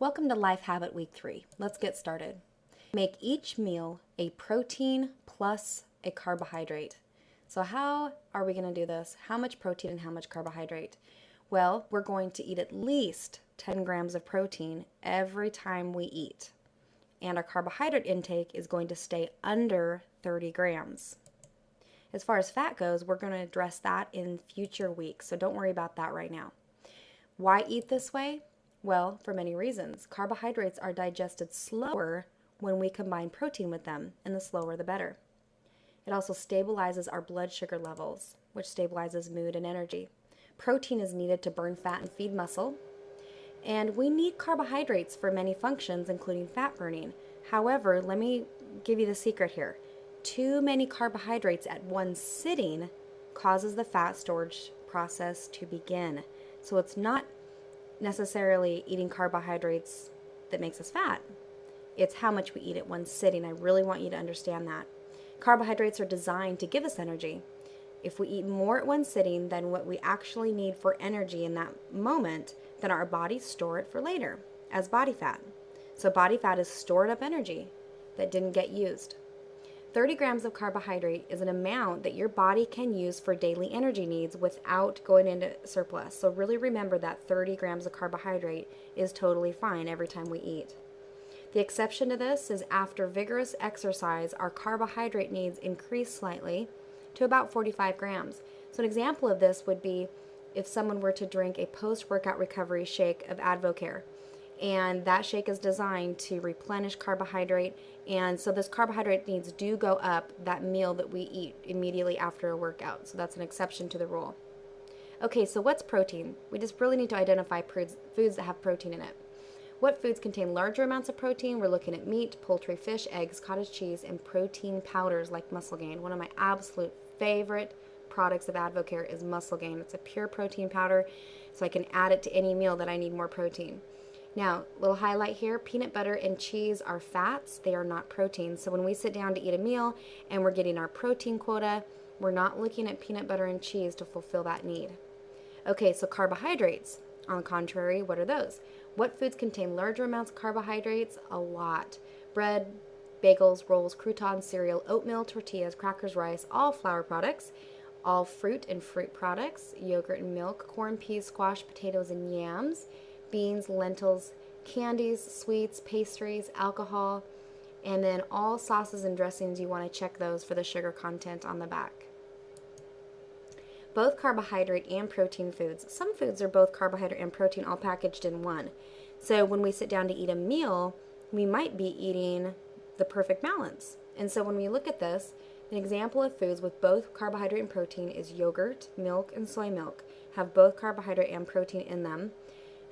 Welcome to Life Habit Week 3. Let's get started. Make each meal a protein plus a carbohydrate. So how are we going to do this? How much protein and how much carbohydrate? Well, we're going to eat at least 10 grams of protein every time we eat. And our carbohydrate intake is going to stay under 30 grams. As far as fat goes, we're going to address that in future weeks, so don't worry about that right now. Why eat this way? Well, for many reasons. Carbohydrates are digested slower when we combine protein with them, and the slower the better. It also stabilizes our blood sugar levels, which stabilizes mood and energy. Protein is needed to burn fat and feed muscle, and we need carbohydrates for many functions, including fat burning. However, let me give you the secret here. Too many carbohydrates at one sitting causes the fat storage process to begin. So it's not necessarily eating carbohydrates that makes us fat. It's how much we eat at one sitting. I really want you to understand that. Carbohydrates are designed to give us energy. If we eat more at one sitting than what we actually need for energy in that moment, then our bodies store it for later as body fat. So body fat is stored up energy that didn't get used. 30 grams of carbohydrate is an amount that your body can use for daily energy needs without going into surplus. So really remember that 30 grams of carbohydrate is totally fine every time we eat. The exception to this is after vigorous exercise, our carbohydrate needs increase slightly to about 45 grams. So an example of this would be if someone were to drink a post-workout recovery shake of Advocare. And that shake is designed to replenish carbohydrate, and so this carbohydrate needs do go up that meal that we eat immediately after a workout. So that's an exception to the rule. Okay, so what's protein? We just really need to identify foods that have protein in it. What foods contain larger amounts of protein? We're looking at meat, poultry, fish, eggs, cottage cheese, and protein powders like Muscle Gain. One of my absolute favorite products of Advocare is Muscle Gain. It's a pure protein powder, so I can add it to any meal that I need more protein. Now, little highlight here, peanut butter and cheese are fats. They are not proteins. So when we sit down to eat a meal and we're getting our protein quota, we're not looking at peanut butter and cheese to fulfill that need. Okay, so carbohydrates, on the contrary, what are those? What foods contain larger amounts of carbohydrates? A lot. Bread, bagels, rolls, croutons, cereal, oatmeal, tortillas, crackers, rice, all flour products, all fruit and fruit products, yogurt and milk, corn, peas, squash, potatoes, and yams, beans, lentils, candies, sweets, pastries, alcohol, and then all sauces and dressings, you want to check those for the sugar content on the back. Both carbohydrate and protein foods. Some foods are both carbohydrate and protein all packaged in one. So when we sit down to eat a meal, we might be eating the perfect balance. And so when we look at this, an example of foods with both carbohydrate and protein is yogurt, milk, and soy milk. Have both carbohydrate and protein in them.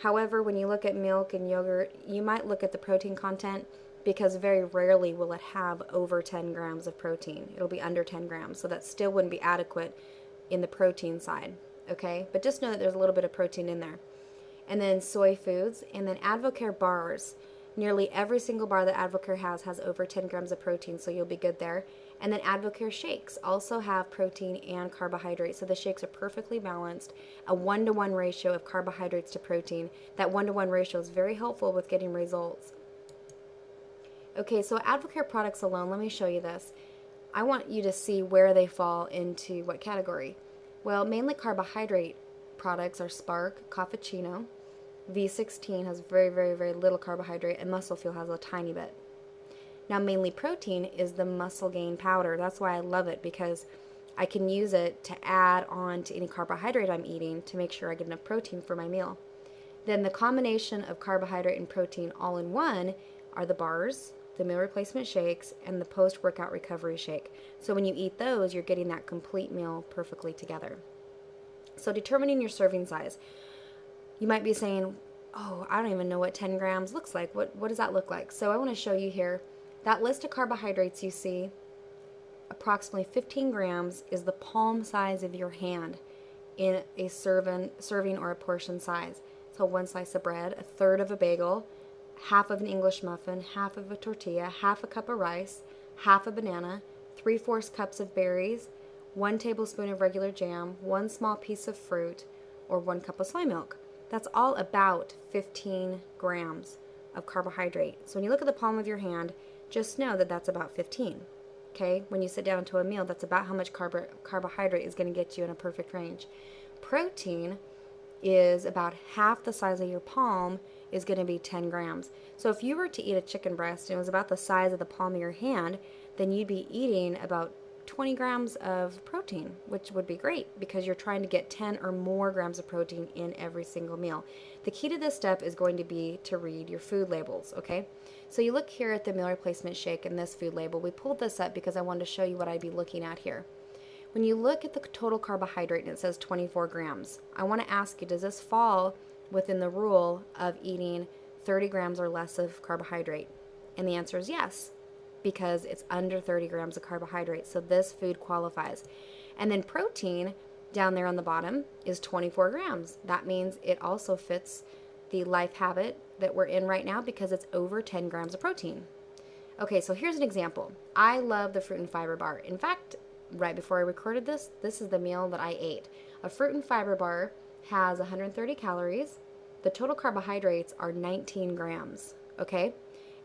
However, when you look at milk and yogurt, you might look at the protein content because very rarely will it have over 10 grams of protein. It'll be under 10 grams, so that still wouldn't be adequate in the protein side, okay? But just know that there's a little bit of protein in there. And then soy foods, and then Advocare bars. Nearly every single bar that Advocare has over 10 grams of protein, so you'll be good there. And then Advocare shakes also have protein and carbohydrates, so the shakes are perfectly balanced, a 1-to-1 ratio of carbohydrates to protein. That 1-to-1 ratio is very helpful with getting results. Okay, so Advocare products alone, let me show you this. I want you to see where they fall into what category. Well, mainly carbohydrate products are Spark, Cappuccino, V16 has very, very, very little carbohydrate, and Muscle Fuel has a tiny bit. Now, mainly protein is the Muscle Gain powder. That's why I love it, because I can use it to add on to any carbohydrate I'm eating to make sure I get enough protein for my meal. Then the combination of carbohydrate and protein all in one are the bars, the meal replacement shakes, and the post-workout recovery shake. So when you eat those, you're getting that complete meal perfectly together. So determining your serving size. You might be saying, oh, I don't even know what 10 grams looks like. What does that look like? So I want to show you here. That list of carbohydrates you see, approximately 15 grams is the palm size of your hand in a serving or a portion size. So one slice of bread, a third of a bagel, half of an English muffin, half of a tortilla, half a cup of rice, half a banana, 3/4 cups of berries, 1 tablespoon of regular jam, 1 small piece of fruit, or 1 cup of soy milk. That's all about 15 grams. of carbohydrate. So when you look at the palm of your hand, just know that that's about 15. Okay, when you sit down to a meal, that's about how much carbohydrate is going to get you in a perfect range. Protein is about half the size of your palm, is going to be 10 grams. So if you were to eat a chicken breast and it was about the size of the palm of your hand, then you'd be eating about 20 grams of protein, which would be great because you're trying to get 10 or more grams of protein in every single meal. The key to this step is going to be to read your food labels, okay? So you look here at the meal replacement shake and this food label. We pulled this up because I wanted to show you what I'd be looking at here. When you look at the total carbohydrate and it says 24 grams, I want to ask you, does this fall within the rule of eating 30 grams or less of carbohydrate? And the answer is yes, because it's under 30 grams of carbohydrate. So this food qualifies. And then protein down there on the bottom is 24 grams. That means it also fits the life habit that we're in right now because it's over 10 grams of protein. Okay, so here's an example. I love the fruit and fiber bar. In fact, right before I recorded this, this is the meal that I ate. A fruit and fiber bar has 130 calories. The total carbohydrates are 19 grams, okay?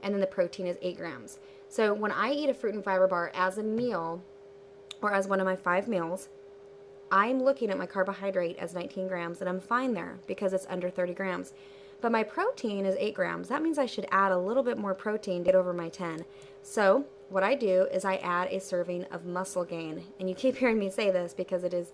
And then the protein is 8 grams. So when I eat a fruit and fiber bar as a meal or as one of my 5 meals, I'm looking at my carbohydrate as 19 grams and I'm fine there because it's under 30 grams. But my protein is 8 grams. That means I should add a little bit more protein to get over my 10. So what I do is I add a serving of muscle gain. And you keep hearing me say this because it is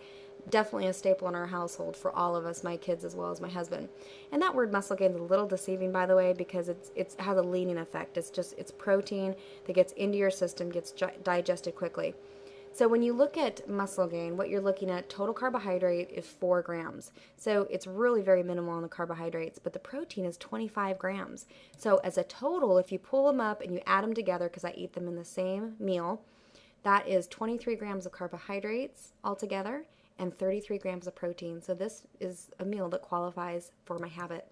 definitely a staple in our household for all of us, my kids as well as my husband. And that word muscle gain is a little deceiving, by the way, because it has a leaning effect. It's protein that gets into your system, gets digested quickly. So when you look at muscle gain, what you're looking at, total carbohydrate is 4 grams. So it's really very minimal on the carbohydrates, but the protein is 25 grams. So as a total, if you pull them up and you add them together, because I eat them in the same meal, that is 23 grams of carbohydrates altogether and 33 grams of protein. So this is a meal that qualifies for my habit.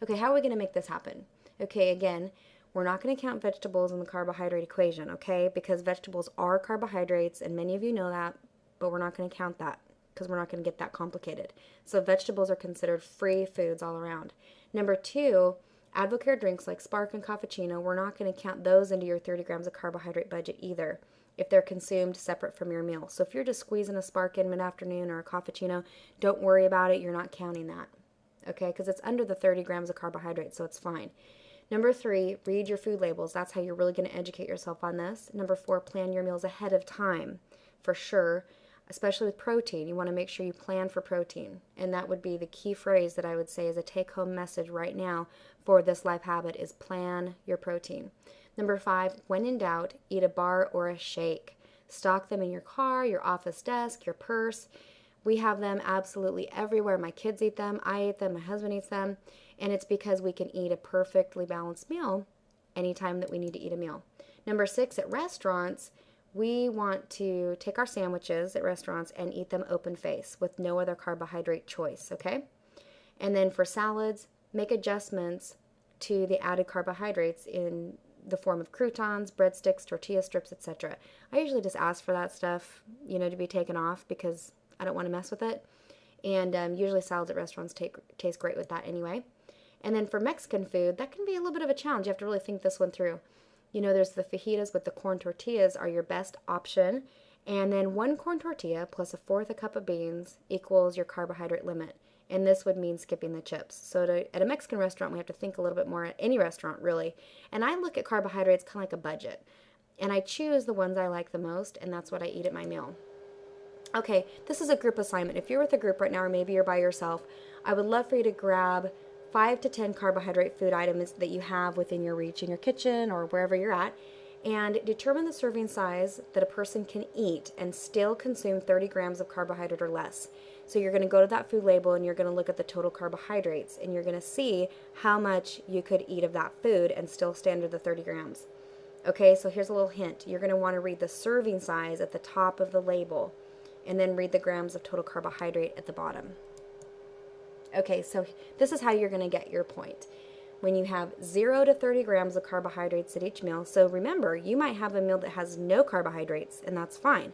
Okay, how are we going to make this happen? Okay, again, we're not going to count vegetables in the carbohydrate equation, okay? Because vegetables are carbohydrates, and many of you know that, but we're not going to count that because we're not going to get that complicated. So vegetables are considered free foods all around. Number 2, Advocare drinks like Spark and Cappuccino, we're not going to count those into your 30 grams of carbohydrate budget either if they're consumed separate from your meal. So if you're just squeezing a Spark in mid-afternoon or a Cappuccino, don't worry about it. You're not counting that, okay? Because it's under the 30 grams of carbohydrate, so it's fine. Number 3, read your food labels. That's how you're really going to educate yourself on this. Number 4, plan your meals ahead of time, for sure, especially with protein. You want to make sure you plan for protein. And that would be the key phrase that I would say as a take-home message right now for this life habit is plan your protein. Number 5, when in doubt, eat a bar or a shake. Stock them in your car, your office desk, your purse. We have them absolutely everywhere. My kids eat them, I eat them, my husband eats them. And it's because we can eat a perfectly balanced meal anytime that we need to eat a meal. Number 6, at restaurants, we want to take our sandwiches at restaurants and eat them open face with no other carbohydrate choice, okay? And then for salads, make adjustments to the added carbohydrates in the form of croutons, breadsticks, tortilla strips, etc. I usually just ask for that stuff, to be taken off because I don't want to mess with it. And usually salads at restaurants taste great with that anyway. And then for Mexican food, that can be a little bit of a challenge. You have to really think this one through. There's the fajitas with the corn tortillas are your best option. And then 1 corn tortilla plus 1/4 a cup of beans equals your carbohydrate limit. And this would mean skipping the chips. So at a Mexican restaurant, we have to think a little bit more, at any restaurant really. And I look at carbohydrates kind of like a budget. And I choose the ones I like the most, and that's what I eat at my meal. Okay, this is a group assignment. If you're with a group right now, or maybe you're by yourself, I would love for you to grab 5 to 10 carbohydrate food items that you have within your reach in your kitchen or wherever you're at, and determine the serving size that a person can eat and still consume 30 grams of carbohydrate or less. So you're going to go to that food label and you're going to look at the total carbohydrates and you're going to see how much you could eat of that food and still stay under the 30 grams. Okay, so here's a little hint. You're going to want to read the serving size at the top of the label and then read the grams of total carbohydrate at the bottom. Okay, so this is how you're going to get your point. When you have 0 to 30 grams of carbohydrates at each meal, so remember, you might have a meal that has no carbohydrates, and that's fine.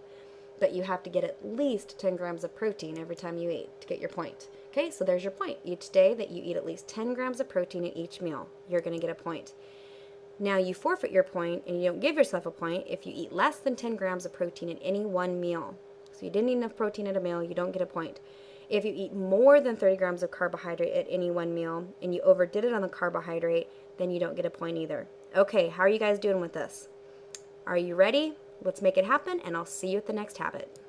But you have to get at least 10 grams of protein every time you eat to get your point. Okay, so there's your point. Each day that you eat at least 10 grams of protein in each meal, you're going to get a point. Now you forfeit your point and you don't give yourself a point if you eat less than 10 grams of protein in any one meal. So you didn't eat enough protein at a meal, you don't get a point. If you eat more than 30 grams of carbohydrate at any one meal and you overdid it on the carbohydrate, then you don't get a point either. Okay, how are you guys doing with this? Are you ready? Let's make it happen, and I'll see you at the next habit.